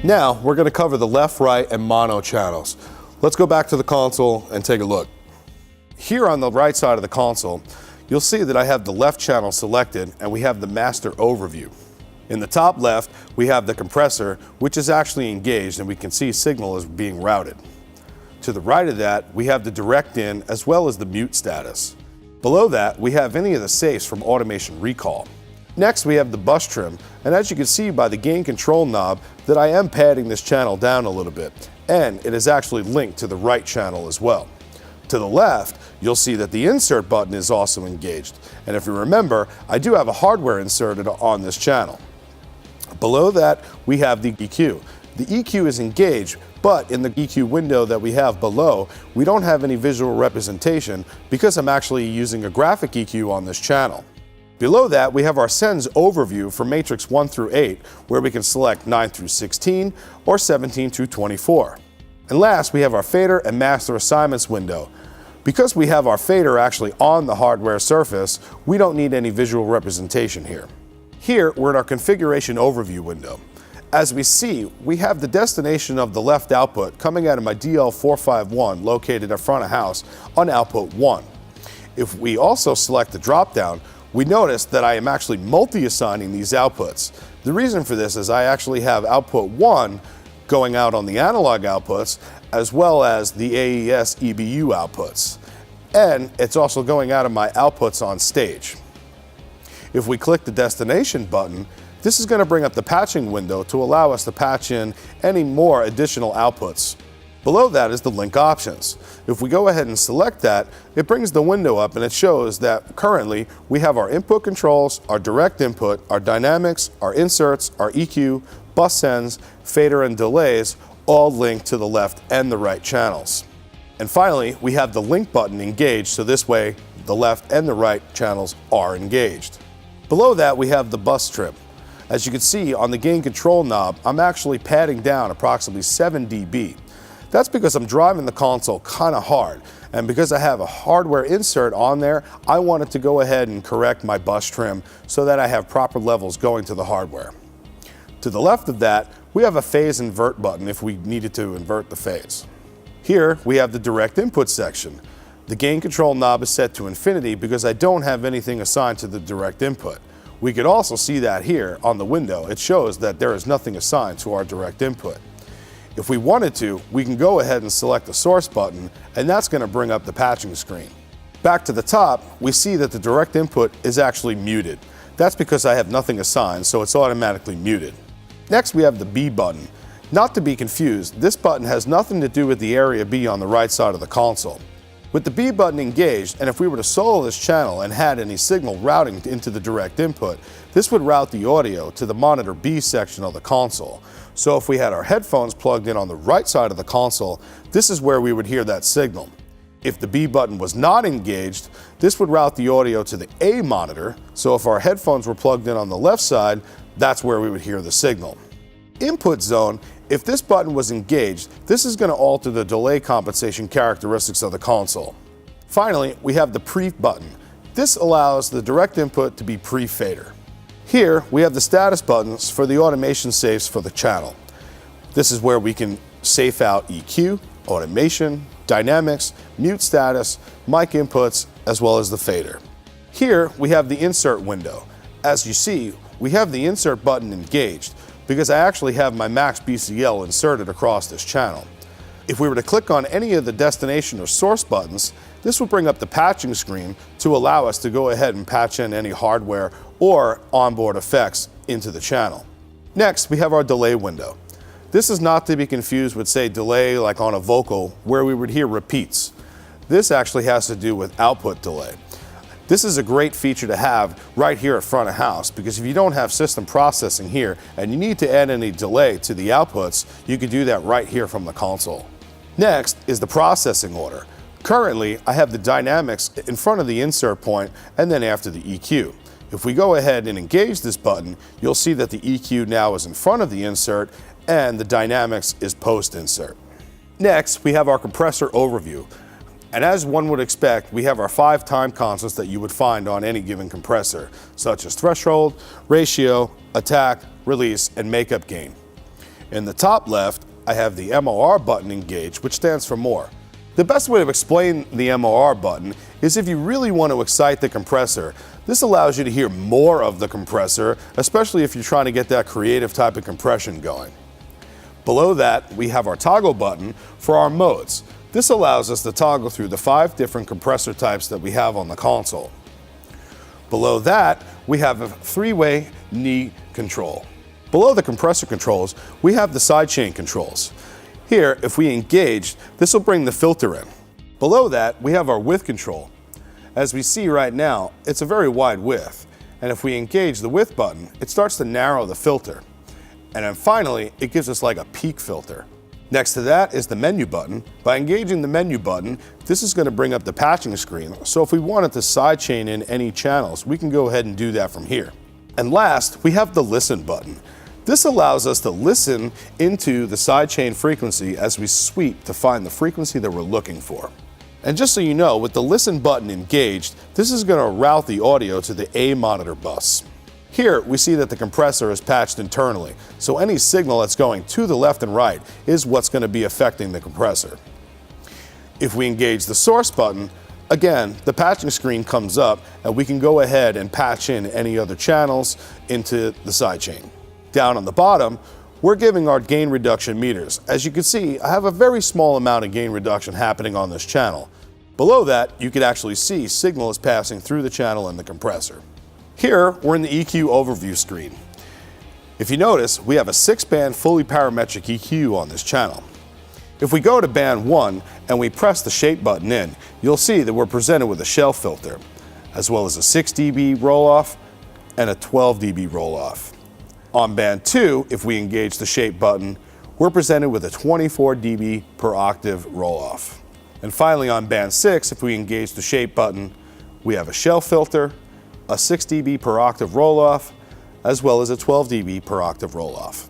Now we're going to cover the left, right, and mono channels. Let's go back to the console and take a look. Here on the right side of the console, you'll see that I have the left channel selected and we have the master overview. In the top left, we have the compressor, which is actually engaged and we can see signal is being routed. To the right of that, we have the direct in as well as the mute status. Below that, we have any of the safes from automation recall. Next, we have the bus trim, and as you can see by the gain control knob that I am padding this channel down a little bit, and it is actually linked to the right channel as well. To the left, you'll see that the insert button is also engaged, and if you remember, I do have a hardware inserted on this channel. Below that, we have the EQ. The EQ is engaged, but in the EQ window that we have below, we don't have any visual representation because I'm actually using a graphic EQ on this channel. Below that, we have our sends overview for matrix 1 through 8, where we can select 9 through 16 or 17 through 24. And last, we have our fader and master assignments window. Because we have our fader actually on the hardware surface, we don't need any visual representation here. Here, we're in our configuration overview window. As we see, we have the destination of the left output coming out of my DL451 located in front of house on output 1. If we also select the drop-down, we notice that I am actually multi-assigning these outputs. The reason for this is I actually have output 1 going out on the analog outputs as well as the AES EBU outputs. And it's also going out of my outputs on stage. If we click the destination button, this is going to bring up the patching window to allow us to patch in any more additional outputs. Below that is the link options. If we go ahead and select that, it brings the window up and it shows that currently we have our input controls, our direct input, our dynamics, our inserts, our EQ, bus sends, fader and delays, all linked to the left and the right channels. And finally, we have the link button engaged, so this way the left and the right channels are engaged. Below that, we have the bus trim. As you can see on the gain control knob, I'm actually padding down approximately 7 dB. That's because I'm driving the console kind of hard, and because I have a hardware insert on there, I wanted to go ahead and correct my bus trim so that I have proper levels going to the hardware. To the left of that, we have a phase invert button if we needed to invert the phase. Here, we have the direct input section. The gain control knob is set to infinity because I don't have anything assigned to the direct input. We could also see that here on the window. It shows that there is nothing assigned to our direct input. If we wanted to, we can go ahead and select the source button, and that's going to bring up the patching screen. Back to the top, we see that the direct input is actually muted. That's because I have nothing assigned, so it's automatically muted. Next, we have the B button. Not to be confused, this button has nothing to do with the area B on the right side of the console. With the B button engaged, and if we were to solo this channel and had any signal routing into the direct input, this would route the audio to the monitor B section of the console. So if we had our headphones plugged in on the right side of the console, this is where we would hear that signal. If the B button was not engaged, this would route the audio to the A monitor, so if our headphones were plugged in on the left side, that's where we would hear the signal. Input zone, if this button was engaged, this is going to alter the delay compensation characteristics of the console. Finally, we have the pre button. This allows the direct input to be pre-fader. Here, we have the status buttons for the automation safes for the channel. This is where we can safe out EQ, automation, dynamics, mute status, mic inputs, as well as the fader. Here, we have the insert window. As you see, we have the insert button engaged because I actually have my max BCL inserted across this channel. If we were to click on any of the destination or source buttons, this will bring up the patching screen to allow us to go ahead and patch in any hardware or onboard effects into the channel. Next, we have our delay window. This is not to be confused with, say, delay like on a vocal where we would hear repeats. This actually has to do with output delay. This is a great feature to have right here at front of house because if you don't have system processing here and you need to add any delay to the outputs, you can do that right here from the console. Next is the processing order. Currently, I have the dynamics in front of the insert point and then after the EQ. If we go ahead and engage this button, you'll see that the EQ now is in front of the insert and the dynamics is post-insert. Next, we have our compressor overview. And as one would expect, we have our 5 time constants that you would find on any given compressor, such as threshold, ratio, attack, release, and makeup gain. In the top left, I have the MOR button engaged, which stands for more. The best way to explain the MOR button is if you really want to excite the compressor. This allows you to hear more of the compressor, especially if you're trying to get that creative type of compression going. Below that, we have our toggle button for our modes. This allows us to toggle through the 5 different compressor types that we have on the console. Below that, we have a 3-way knee control. Below the compressor controls, we have the sidechain controls. Here, if we engage, this will bring the filter in. Below that, we have our width control. As we see right now, it's a very wide width, and if we engage the width button, it starts to narrow the filter. And then finally, it gives us like a peak filter. Next to that is the menu button. By engaging the menu button, this is going to bring up the patching screen, so if we wanted to sidechain in any channels, we can go ahead and do that from here. And last, we have the listen button. This allows us to listen into the sidechain frequency as we sweep to find the frequency that we're looking for. And just so you know, with the listen button engaged, this is going to route the audio to the A monitor bus. Here, we see that the compressor is patched internally, so any signal that's going to the left and right is what's going to be affecting the compressor. If we engage the source button, again, the patching screen comes up and we can go ahead and patch in any other channels into the sidechain. Down on the bottom, we're giving our gain reduction meters. As you can see, I have a very small amount of gain reduction happening on this channel. Below that, you can actually see signal is passing through the channel in the compressor. Here, we're in the EQ overview screen. If you notice, we have a 6-band fully parametric EQ on this channel. If we go to band 1 and we press the shape button in, you'll see that we're presented with a shelf filter, as well as a 6 dB roll-off and a 12 dB roll-off. On band 2, if we engage the shape button, we're presented with a 24 dB per octave roll-off. And finally on band 6, if we engage the shape button, we have a shelf filter, a 6 dB per octave roll-off, as well as a 12 dB per octave roll-off.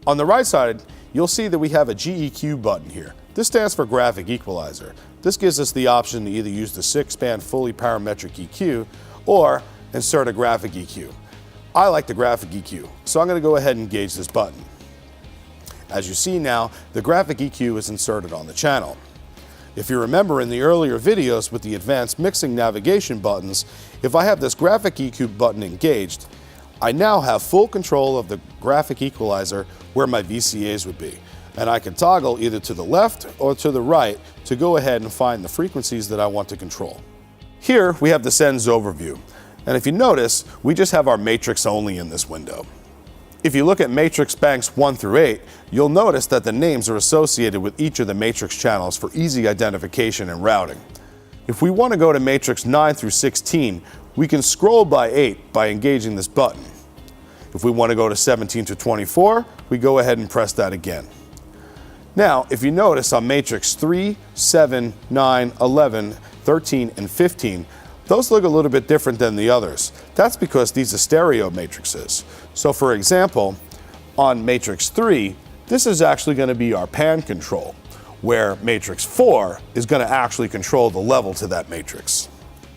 On the right side, you'll see that we have a GEQ button here. This stands for graphic equalizer. This gives us the option to either use the 6-band fully parametric EQ or insert a graphic EQ. I like the graphic EQ, so I'm going to go ahead and engage this button. As you see now, the graphic EQ is inserted on the channel. If you remember in the earlier videos with the advanced mixing navigation buttons, if I have this graphic EQ button engaged, I now have full control of the graphic equalizer where my VCAs would be. And I can toggle either to the left or to the right to go ahead and find the frequencies that I want to control. Here we have the Sends overview. And if you notice, we just have our matrix only in this window. If you look at matrix banks 1 through 8, you'll notice that the names are associated with each of the matrix channels for easy identification and routing. If we want to go to matrix 9 through 16, we can scroll by 8 by engaging this button. If we want to go to 17 to 24, we go ahead and press that again. Now, if you notice on matrix 3, 7, 9, 11, 13, and 15, those look a little bit different than the others. That's because these are stereo matrices. So for example, on matrix 3, this is actually going to be our pan control, where matrix 4 is going to actually control the level to that matrix.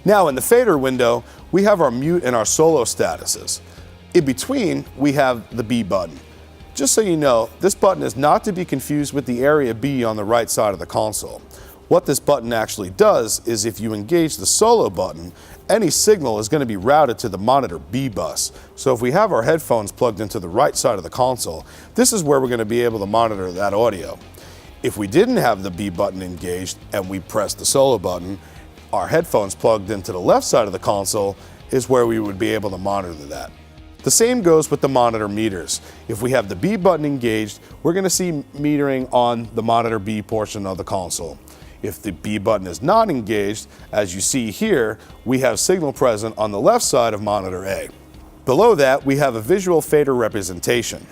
Now in the fader window, we have our mute and our solo statuses. In between, we have the B button. Just so you know, this button is not to be confused with the area B on the right side of the console. What this button actually does is if you engage the solo button, any signal is going to be routed to the monitor B bus. So if we have our headphones plugged into the right side of the console, this is where we're going to be able to monitor that audio. If we didn't have the B button engaged and we pressed the solo button, our headphones plugged into the left side of the console is where we would be able to monitor that. The same goes with the monitor meters. If we have the B button engaged, we're going to see metering on the monitor B portion of the console. If the B button is not engaged, as you see here, we have signal present on the left side of monitor A. Below that, we have a visual fader representation.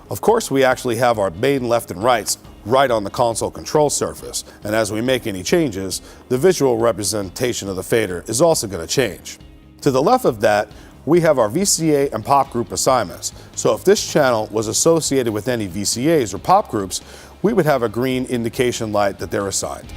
Of course, we actually have our main left and rights right on the console control surface, and as we make any changes, the visual representation of the fader is also going to change. To the left of that, we have our VCA and pop group assignments. So if this channel was associated with any VCAs or pop groups, we would have a green indication light that they're assigned.